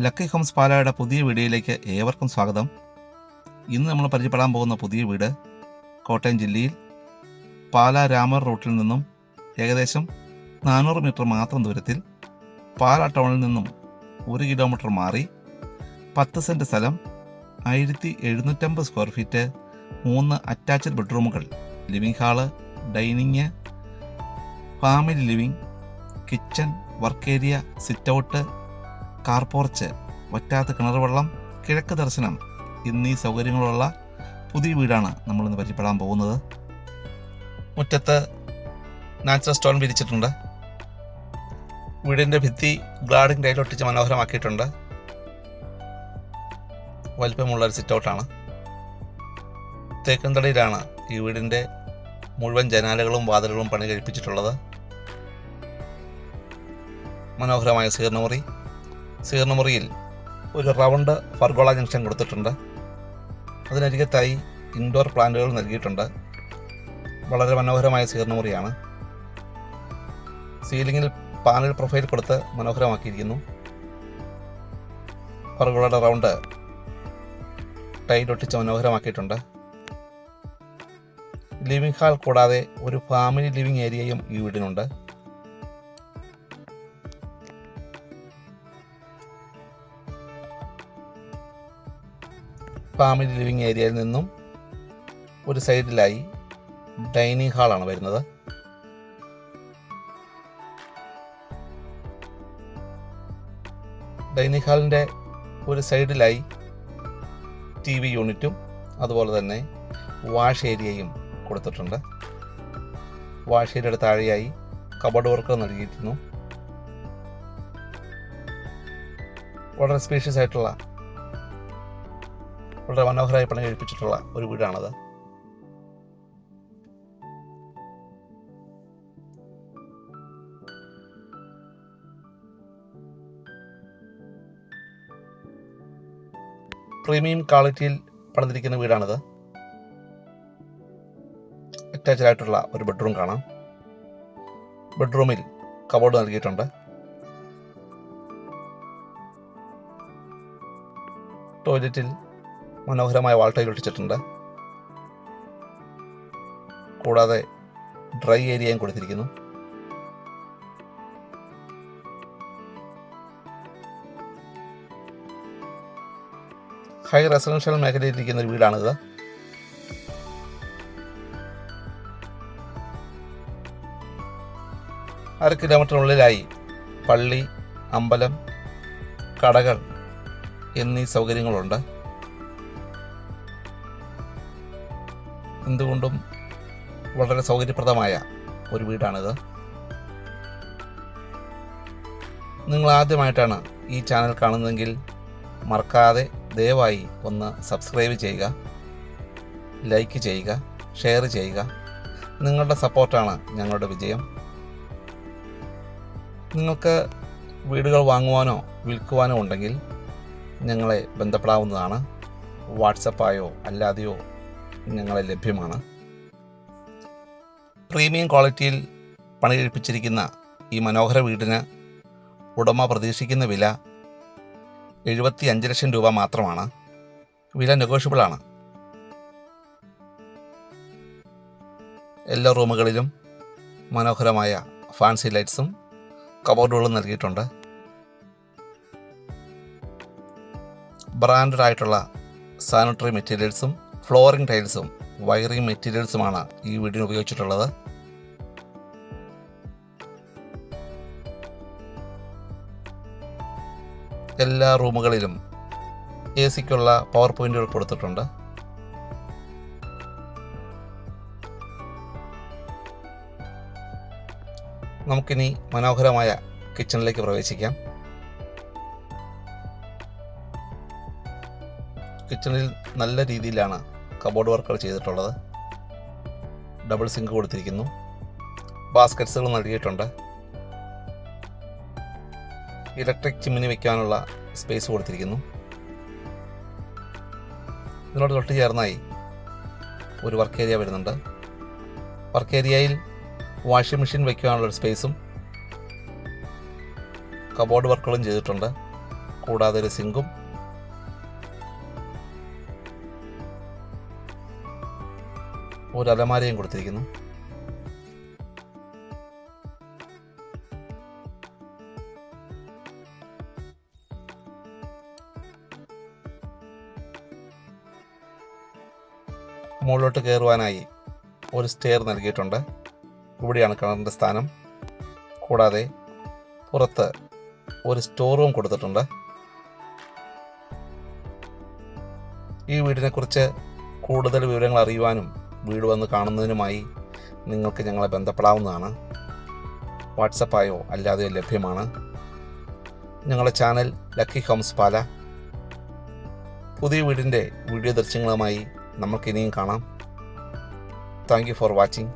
Lucky Holmes പാലായുടെ പുതിയ വീഡിയോയിലേക്ക് ഏവർക്കും സ്വാഗതം. ഇന്ന് നമ്മൾ പരിചയപ്പെടാൻ പോകുന്ന പുതിയ വീട് കോട്ടയം ജില്ലയിൽ പാലാ രാമർ റൂട്ടിൽ നിന്നും ഏകദേശം 400 മീറ്റർ മാത്രം ദൂരത്തിൽ പാലാ ടൗണിൽ നിന്നും 1 കിലോമീറ്റർ മാറി 10 സെൻറ്റ് സ്ഥലം, 1750 സ്ക്വയർ ഫീറ്റ്, 3 അറ്റാച്ച്ഡ് ബെഡ്റൂമുകൾ, living hall, dining, family living, kitchen, work area, sit out, car porch, വറ്റാത്ത കിണർ വെള്ളം, കിഴക്ക് ദർശനം എന്നീ സൗകര്യങ്ങളുള്ള പുതിയ വീടാണ് നമ്മളിന്ന് പരിചയപ്പെടാൻ പോകുന്നത്. മുറ്റത്ത് നാച്ചുറൽ സ്റ്റോൺ വിരിച്ചിട്ടുണ്ട്. വീടിൻ്റെ ഭിത്തി ഗ്ലാഡിംഗ് ടൈൽ ഒട്ടിച്ച് മനോഹരമാക്കിയിട്ടുണ്ട്. വലിപ്പമുള്ളൊരു സിറ്റ് ഔട്ടാണ്. തേക്കുംതടിയിലാണ് ഈ വീടിൻ്റെ മുഴുവൻ ജനാലകളും വാതിലുകളും പണി കഴിപ്പിച്ചിട്ടുള്ളത്. മനോഹരമായ സ്വീകരണമുറിയിൽ ഒരു റൗണ്ട് ഫർഗോള ജംഗ്ഷൻ കൊടുത്തിട്ടുണ്ട്. അതിനരികത്തായി ഇൻഡോർ പ്ലാന്റുകൾ നൽകിയിട്ടുണ്ട്. വളരെ മനോഹരമായ സ്വീകരണമുറിയാണ്. സീലിംഗിൽ പാനൽ പ്രൊഫൈൽ കൊടുത്ത് മനോഹരമാക്കിയിരിക്കുന്നു. ഫർഗോളയുടെ റൗണ്ട് ടൈൽ ഒട്ടിച്ച് മനോഹരമാക്കിയിട്ടുണ്ട്. ലിവിംഗ് ഹാൾ കൂടാതെ ഒരു ഫാമിലി ലിവിംഗ് ഏരിയയും ഈ വീടിനുണ്ട്. ഫാമിലി ലിവിംഗ് ഏരിയയിൽ നിന്നും ഒരു സൈഡിലായി ഡൈനിങ് ഹാളാണ് വരുന്നത്. ഡൈനിങ് ഹാളിൻ്റെ ഒരു സൈഡിലായി TV യൂണിറ്റും അതുപോലെ തന്നെ വാഷ് ഏരിയയും കൊടുത്തിട്ടുണ്ട്. വാഷ് ഏരിയയുടെ താഴെയായി കബോർഡ് വർക്ക് നൽകിയിരുന്നു. വളരെ സ്പേഷ്യസ് ആയിട്ടുള്ള, വളരെ മനോഹരമായി പണി കഴിപ്പിച്ചിട്ടുള്ള ഒരു വീടാണത്. പ്രീമിയം ക്വാളിറ്റിയിൽ പണിതിരിക്കുന്ന വീടാണിത്. അറ്റാച്ച്ഡ് ആയിട്ടുള്ള ഒരു ബെഡ്റൂം കാണാം. ബെഡ്റൂമിൽ കബോർഡ് നൽകിയിട്ടുണ്ട്. ടോയ്ലറ്റിൽ മനോഹരമായ വാൾ ടൈൽ ഒട്ടിച്ചിട്ടുണ്ട്. കൂടാതെ ഡ്രൈ ഏരിയയും കൊടുത്തിരിക്കുന്നു. ഹൈ റെസിഡൻഷ്യൽ മേഖലയിലിരിക്കുന്ന ഒരു വീടാണിത്. അര കിലോമീറ്ററിനുള്ളിലായി പള്ളി, അമ്പലം, കടകൾ എന്നീ സൗകര്യങ്ങളുണ്ട്. എന്തുകൊണ്ടും വളരെ സൗകര്യപ്രദമായ ഒരു വീടാണിത്. നിങ്ങൾ ആദ്യമായിട്ടാണ് ഈ ചാനൽ കാണുന്നതെങ്കിൽ മറക്കാതെ ദയവായി ഒന്ന് സബ്സ്ക്രൈബ് ചെയ്യുക, ലൈക്ക് ചെയ്യുക, ഷെയർ ചെയ്യുക. നിങ്ങളുടെ സപ്പോർട്ടാണ് ഞങ്ങളുടെ വിജയം. നിങ്ങൾക്ക് വീടുകൾ വാങ്ങുവാനോ വിൽക്കുവാനോ ഉണ്ടെങ്കിൽ ഞങ്ങളെ ബന്ധപ്പെടാവുന്നതാണ്. വാട്സപ്പായോ അല്ലാതെയോ ഞങ്ങളെ ലഭ്യമാണ്. പ്രീമിയം ക്വാളിറ്റിയിൽ പണി കഴിപ്പിച്ചിരിക്കുന്ന ഈ മനോഹര വീടിന് ഉടമ പ്രതീക്ഷിക്കുന്ന വില 75 ലക്ഷം രൂപ മാത്രമാണ്. വില നെഗോഷ്യബിളാണ്. എല്ലാ റൂമുകളിലും മനോഹരമായ ഫാൻസി ലൈറ്റ്സും കബോർഡുകളും നൽകിയിട്ടുണ്ട്. ബ്രാൻഡഡ് ആയിട്ടുള്ള സാനിറ്ററി മെറ്റീരിയൽസും ഫ്ലോറിംഗ് ടൈൽസും വയറിംഗ് മെറ്റീരിയൽസുമാണ് ഈ വീടിന് ഉപയോഗിച്ചിട്ടുള്ളത്. എല്ലാ റൂമുകളിലും AC-ക്കുള്ള പവർ പോയിന്റുകൾ കൊടുത്തിട്ടുണ്ട്. നമുക്കിനി മനോഹരമായ കിച്ചണിലേക്ക് പ്രവേശിക്കാം. കിച്ചണിൽ നല്ല രീതിയിലാണ് കബോർഡ് വർക്കുകൾ ചെയ്തിട്ടുള്ളത്. ഡബിൾ സിങ്ക് കൊടുത്തിരിക്കുന്നു. ബാസ്ക്കറ്റ്സുകൾ നൽകിയിട്ടുണ്ട്. ഇലക്ട്രിക് ചിമ്മിനി വയ്ക്കാനുള്ള സ്പേസ് കൊടുത്തിരിക്കുന്നു. ഇതിനോട് തൊട്ട് ചേർന്നായി ഒരു വർക്ക് ഏരിയ വരുന്നുണ്ട്. വർക്ക് ഏരിയയിൽ വാഷിംഗ് മെഷീൻ വയ്ക്കാനുള്ളൊരു സ്പേസും കബോർഡ് വർക്കുകളും ചെയ്തിട്ടുണ്ട്. കൂടാതെ ഒരു സിങ്കും ഒരു അലമാരയും കൊടുത്തിരിക്കുന്നു. മുകളിലോട്ട് കയറുവാനായി ഒരു സ്റ്റെയർ നൽകിയിട്ടുണ്ട്. ഇവിടെയാണ് കിണറിൻ്റെ സ്ഥാനം. കൂടാതെ പുറത്ത് ഒരു സ്റ്റോർ റൂം കൊടുത്തിട്ടുണ്ട്. ഈ വീടിനെക്കുറിച്ച് കൂടുതൽ വിവരങ്ങൾ അറിയുവാനും വീട് വന്ന് കാണുന്നതിനുമായി നിങ്ങൾക്ക് ഞങ്ങളെ ബന്ധപ്പെടാവുന്നതാണ്. വാട്സപ്പായോ അല്ലാതെയോ ലഭ്യമാണ്. ഞങ്ങളുടെ ചാനൽ ലക്കി ഹോംസ് പാല. പുതിയ വീടിൻ്റെ വീഡിയോ ദൃശ്യങ്ങളുമായി നമുക്കിനിയും കാണാം. Thank you for watching.